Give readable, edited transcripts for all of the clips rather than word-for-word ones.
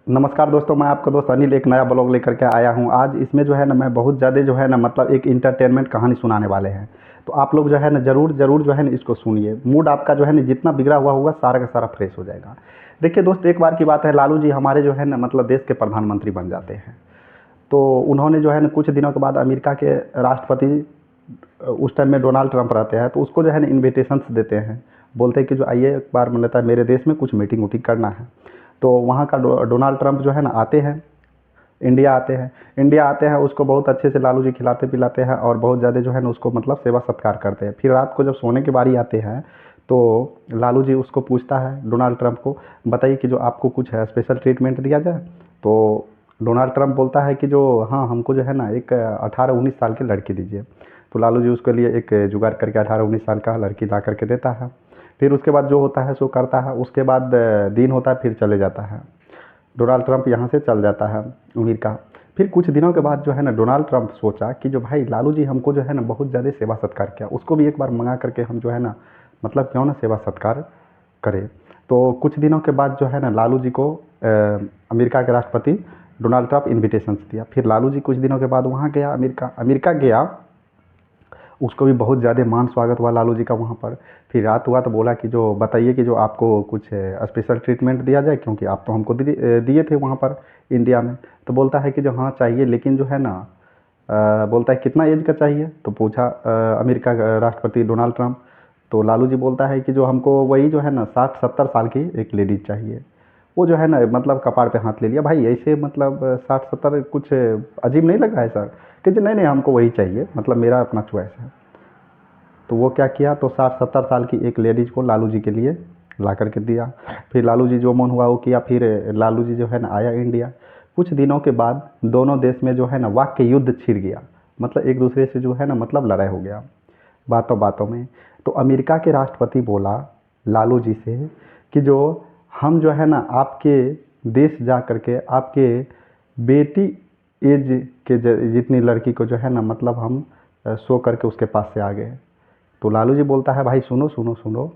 नमस्कार दोस्तों, मैं आपका दोस्त अनिल एक नया ब्लॉग लेकर के आया हूँ। आज इसमें जो है ना मैं बहुत ज़्यादा जो है ना मतलब एक इंटरटेनमेंट कहानी सुनाने वाले हैं। तो आप लोग जो है ना ज़रूर ज़रूर जो है ना इसको सुनिए। मूड आपका जो है ना जितना बिगड़ा हुआ होगा सारा का सारा फ्रेश हो जाएगा। देखिए दोस्त, एक बार की बात है, लालू जी हमारे जो है ना मतलब देश के प्रधानमंत्री बन जाते हैं। तो उन्होंने जो है ना कुछ दिनों के बाद अमेरिका के राष्ट्रपति, उस टाइम में डोनाल्ड ट्रंप रहते हैं, तो उसको जो है ना इन्विटेशंस देते हैं। बोलते हैं कि जो आइए एक बार मतलब मेरे देश में कुछ मीटिंग वूटिंग करना है। तो वहाँ का डोनाल्ड ट्रंप जो है ना आते हैं, इंडिया आते हैं। इंडिया आते हैं, उसको बहुत अच्छे से लालू जी खिलाते पिलाते हैं और बहुत ज़्यादा जो है ना उसको मतलब सेवा सत्कार करते हैं। फिर रात को जब सोने की बारी आते हैं तो लालू जी उसको पूछता है डोनाल्ड ट्रंप को, बताइए कि जो आपको कुछ है स्पेशल ट्रीटमेंट दिया जाए। तो डोनाल्ड ट्रंप बोलता है कि जो हाँ, हमको जो है ना एक 18-19 साल की लड़की दीजिए। तो लालू जी उसके लिए एक जुगाड़ करके 18-19 साल का लड़की ला करके देता है। फिर उसके बाद जो होता है सो करता है। उसके बाद दिन होता है, फिर चले जाता है। डोनाल्ड ट्रंप यहाँ से चल जाता है अमेरिका। फिर कुछ दिनों के बाद जो है ना डोनाल्ड ट्रंप सोचा कि जो भाई लालू जी हमको जो है ना बहुत ज़्यादा सेवा सत्कार किया, उसको भी एक बार मंगा करके हम जो है ना मतलब क्यों ना सेवा सत्कार करें। तो कुछ दिनों के बाद जो है ना लालू जी को अमेरिका के राष्ट्रपति डोनाल्ड ट्रंप इन्विटेशंस दिया। फिर लालू जी कुछ दिनों के बाद वहाँ गया, अमेरिका अमेरिका गया। उसको भी बहुत ज़्यादा मान स्वागत हुआ लालू जी का वहाँ पर। फिर रात हुआ तो बोला कि जो बताइए कि जो आपको कुछ स्पेशल ट्रीटमेंट दिया जाए, क्योंकि आप तो हमको दिए थे वहाँ पर इंडिया में। तो बोलता है कि जो हाँ चाहिए, लेकिन जो है ना बोलता है कितना एज का चाहिए। तो पूछा अमेरिका का राष्ट्रपति डोनाल्ड ट्रंप। तो लालू जी बोलता है कि जो हमको वही जो है ना 60-70 साल की एक लेडीज चाहिए। वो जो है ना मतलब कपार पे हाथ ले लिया, भाई ऐसे मतलब 60-70 कुछ अजीब नहीं लग रहा है सर? कि जी नहीं नहीं, हमको वही चाहिए, मतलब मेरा अपना चॉइस है। तो वो क्या किया, तो 60-70 साल की एक लेडीज को लालू जी के लिए ला करके दिया। फिर लालू जी जो मन हुआ वो किया। फिर लालू जी जो है ना आया इंडिया। कुछ दिनों के बाद दोनों देश में जो है ना वाक्य युद्ध छिड़ गया। मतलब एक दूसरे से जो है ना मतलब लड़ाई हो गया बातों बातों में। तो अमेरिका के राष्ट्रपति बोला लालू जी से कि जो हम जो है ना आपके देश जा करके आपके बेटी एज के जितनी लड़की को जो है ना मतलब हम सो करके उसके पास से आ गए। तो लालू जी बोलता है भाई सुनो सुनो सुनो,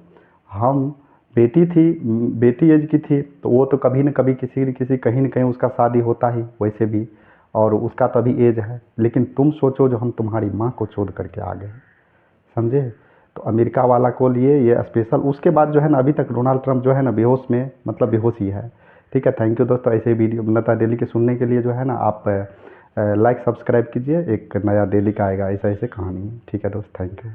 हम बेटी थी, बेटी एज की थी तो वो तो कभी न कभी किसी न किसी कहीं न कहीं उसका शादी होता ही वैसे भी, और उसका तो अभी एज है। लेकिन तुम सोचो जो हम तुम्हारी माँ को छोड़ करके आ गए, समझे? तो अमेरिका वाला को लिए ये स्पेशल। उसके बाद जो है ना अभी तक डोनाल्ड ट्रंप जो है ना बेहोश में मतलब बेहोश ही है। ठीक है, थैंक यू दोस्तों। ऐसे ही वीडियो नता डेली के सुनने के लिए जो है ना आप लाइक सब्सक्राइब कीजिए। एक नया डेली का आएगा ऐसा ऐसे कहानी। ठीक है दोस्त, थैंक यू।